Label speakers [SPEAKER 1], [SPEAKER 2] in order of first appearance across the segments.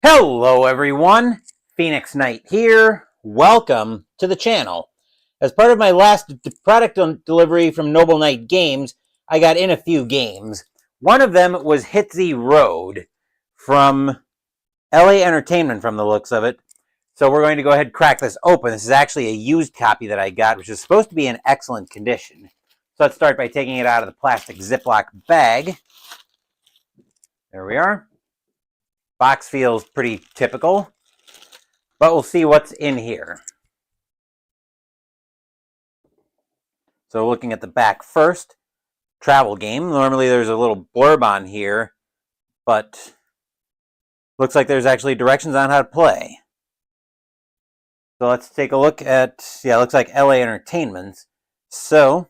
[SPEAKER 1] Hello everyone, Phoenix Knight here. Welcome to the channel. As part of my last product delivery from Noble Knight Games, I got in a few games. One of them was Hit Z Road from LA Entertainment from the looks of it. So we're going to go ahead and crack this open. This is actually a used copy that I got, which is supposed to be in excellent condition. So let's start by taking it out of the plastic Ziploc bag. There we are. Box feels pretty typical, but we'll see what's in here. So looking at the back first, travel game. Normally there's a little blurb on here, but looks like there's actually directions on how to play. So let's take a look at, it looks like LA Entertainment. So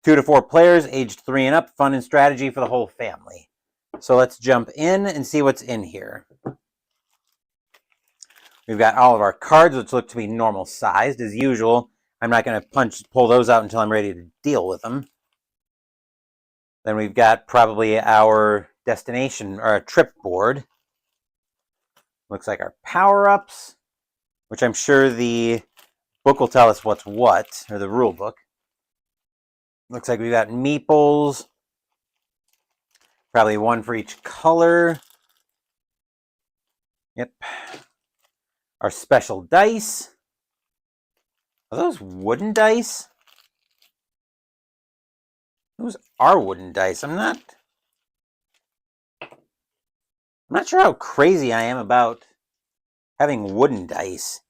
[SPEAKER 1] 2 to 4 players, aged 3 and up, fun and strategy for the whole family. So let's jump in and see what's in here. We've got all of our cards, which look to be normal sized as usual. I'm not going to pull those out until I'm ready to deal with them. Then we've got probably our destination or a trip board. Looks like our power-ups, which I'm sure the book will tell us what's what, or the rule book. Looks like we've got meeples. Probably one for each color. Yep. Our special dice. Are those wooden dice? Those are wooden dice. I'm not sure how crazy I am about having wooden dice.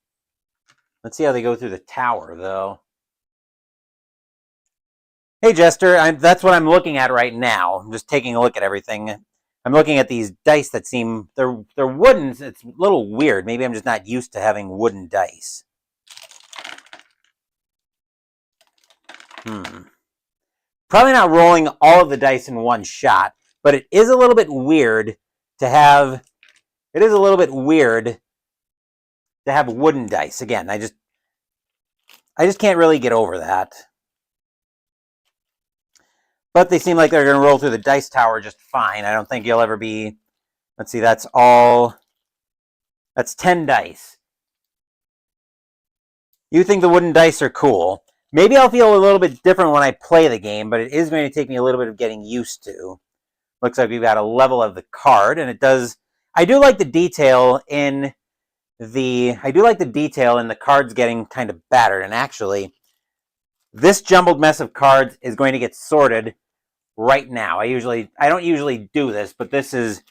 [SPEAKER 1] Let's see how they go through the tower, though. Hey, Jester, that's what I'm looking at right now. I'm just taking a look at everything. I'm looking at these dice that seem, they're wooden. It's a little weird. Maybe I'm just not used to having wooden dice. Probably not rolling all of the dice in one shot, but it is a little bit weird to have, wooden dice. Again, I just can't really get over that. But they seem like they're going to roll through the dice tower just fine. I don't think you'll ever be... Let's see, that's 10 dice. You think the wooden dice are cool. Maybe I'll feel a little bit different when I play the game, but it is going to take me a little bit of getting used to. Looks like we've got a level of the card, and it does... I do like the detail in the cards getting kind of battered, and actually, this jumbled mess of cards is going to get sorted right now. I don't usually do this, but this is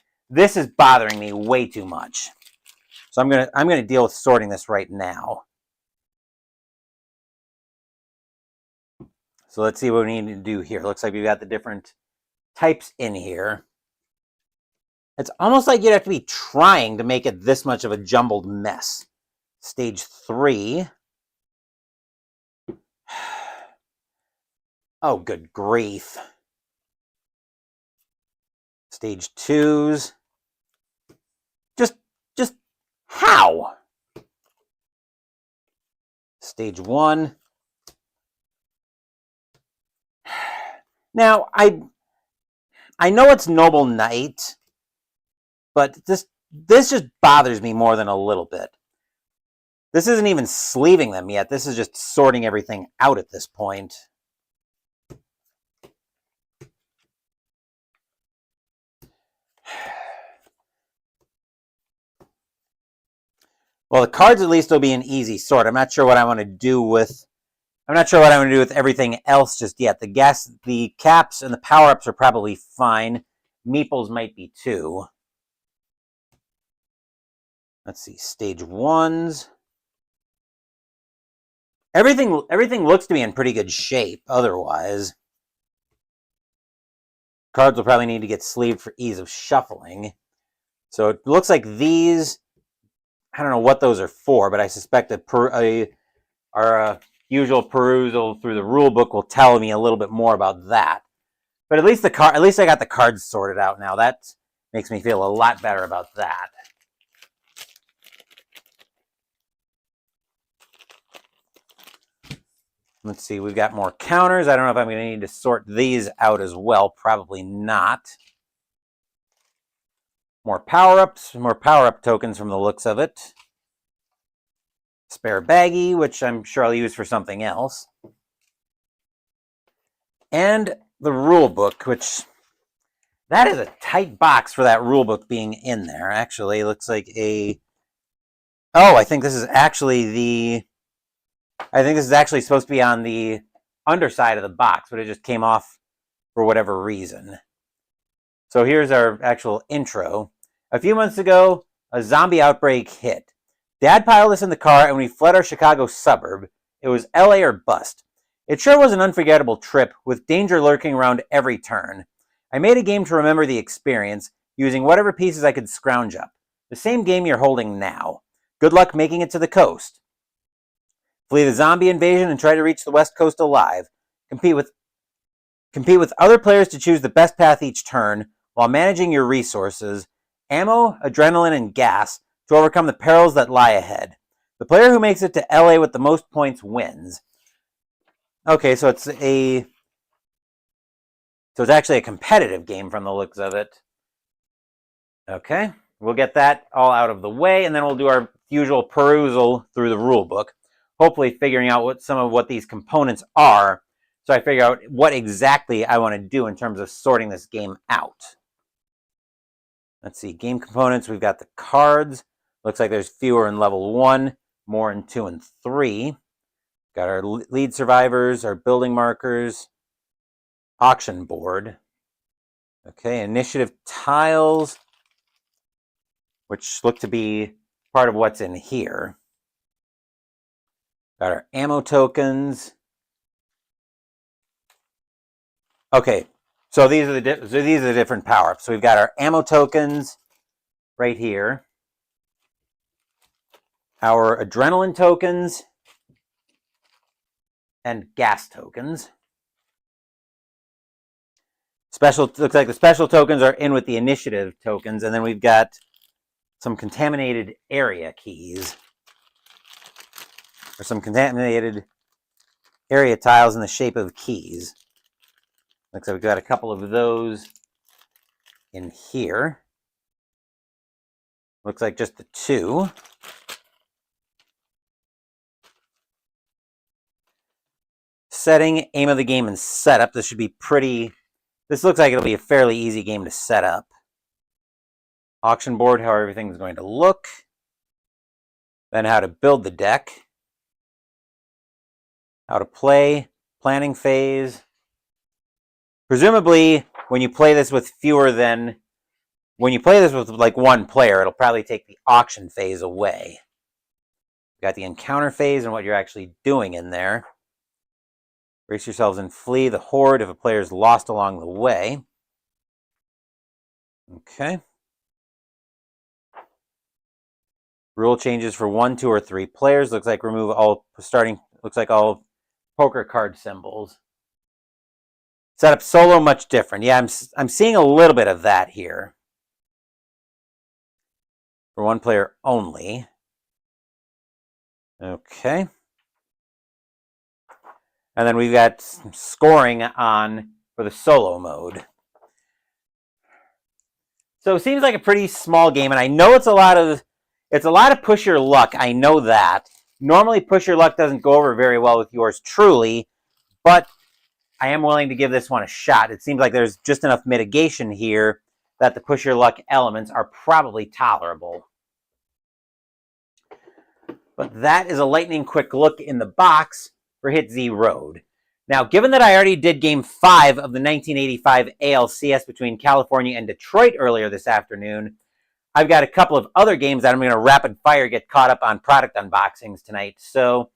[SPEAKER 1] bothering me way too much. So I'm gonna deal with sorting this right now. So let's see what we need to do here. Looks like we've got the different types in here. It's almost like you'd have to be trying to make it this much of a jumbled mess. Stage 3. Oh, good grief. Stage 2s. Just how? Stage 1. Now, I know it's Noble Knight, but this just bothers me more than a little bit. This isn't even sleeving them yet. This is just sorting everything out at this point. Well, the cards at least will be an easy sort. I'm not sure what I want to do with everything else just yet. The caps and the power-ups are probably fine. Meeples might be too. Let's see, stage 1s. Everything looks to be in pretty good shape otherwise. Cards will probably need to get sleeved for ease of shuffling. So it looks like these, I don't know what those are for, but I suspect that our usual perusal through the rule book will tell me a little bit more about that. But at least I got the cards sorted out now. That makes me feel a lot better about that. Let's see, we've got more counters. I don't know if I'm going to need to sort these out as well. Probably not. More power-ups, more power-up tokens from the looks of it. Spare baggie, which I'm sure I'll use for something else. And the rule book, which that is a tight box for that rule book being in there. Actually, it looks like a... Oh, I think this is actually supposed to be on the underside of the box, but it just came off for whatever reason. So here's our actual intro. A few months ago, a zombie outbreak hit. Dad piled us in the car and we fled our Chicago suburb. It was LA or bust. It sure was an unforgettable trip, with danger lurking around every turn. I made a game to remember the experience, using whatever pieces I could scrounge up. The same game you're holding now. Good luck making it to the coast. Flee the zombie invasion and try to reach the West Coast alive. Compete with other players to choose the best path each turn, while managing your resources, ammo, adrenaline, and gas, to overcome the perils that lie ahead. The player who makes it to LA with the most points wins. Okay, so it's actually a competitive game from the looks of it. Okay, we'll get that all out of the way, and then we'll do our usual perusal through the rule book, hopefully figuring out some of what these components are, so I figure out what exactly I want to do in terms of sorting this game out. Let's see, game components, we've got the cards. Looks like there's fewer in level 1, more in 2 and 3. Got our lead survivors, our building markers, auction board. Okay, initiative tiles, which look to be part of what's in here. Got our ammo tokens. Okay, so these are the different power-ups. So we've got our ammo tokens right here. Our adrenaline tokens and gas tokens. Looks like the special tokens are in with the initiative tokens, and then we've got some contaminated area keys, or some contaminated area tiles in the shape of keys. Looks like we've got a couple of those in here. Looks like just the 2. Setting, aim of the game, and setup. This looks like it'll be a fairly easy game to set up. Auction board, how everything's going to look. Then how to build the deck. How to play, planning phase. Presumably, when you play this with like one player, it'll probably take the auction phase away. You got the encounter phase and what you're actually doing in there. Brace yourselves and flee the horde if a player is lost along the way. Okay. Rule changes for 1, 2, or 3 players. Looks like remove all all poker card symbols. Setup solo, much different. Yeah, I'm seeing a little bit of that here. For 1 player only. Okay. And then we've got some scoring on for the solo mode. So it seems like a pretty small game, and I know it's a lot of push your luck. I know that. Normally push your luck doesn't go over very well with yours truly, but I am willing to give this one a shot. It seems like there's just enough mitigation here that the push your luck elements are probably tolerable. But that is a lightning quick look in the box for Hit Z Road. Now, given that I already did Game 5 of the 1985 ALCS between California and Detroit earlier this afternoon, I've got a couple of other games that I'm going to rapid fire get caught up on product unboxings tonight. So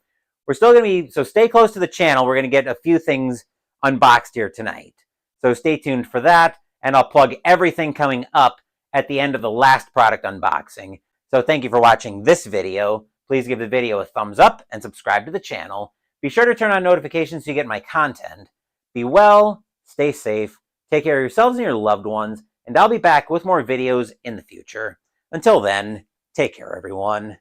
[SPEAKER 1] we're still going to be, so stay close to the channel. We're going to get a few things unboxed here tonight. So stay tuned for that, and I'll plug everything coming up at the end of the last product unboxing. So thank you for watching this video. Please give the video a thumbs up and subscribe to the channel. Be sure to turn on notifications so you get my content. Be well, stay safe, take care of yourselves and your loved ones, and I'll be back with more videos in the future. Until then, take care, everyone.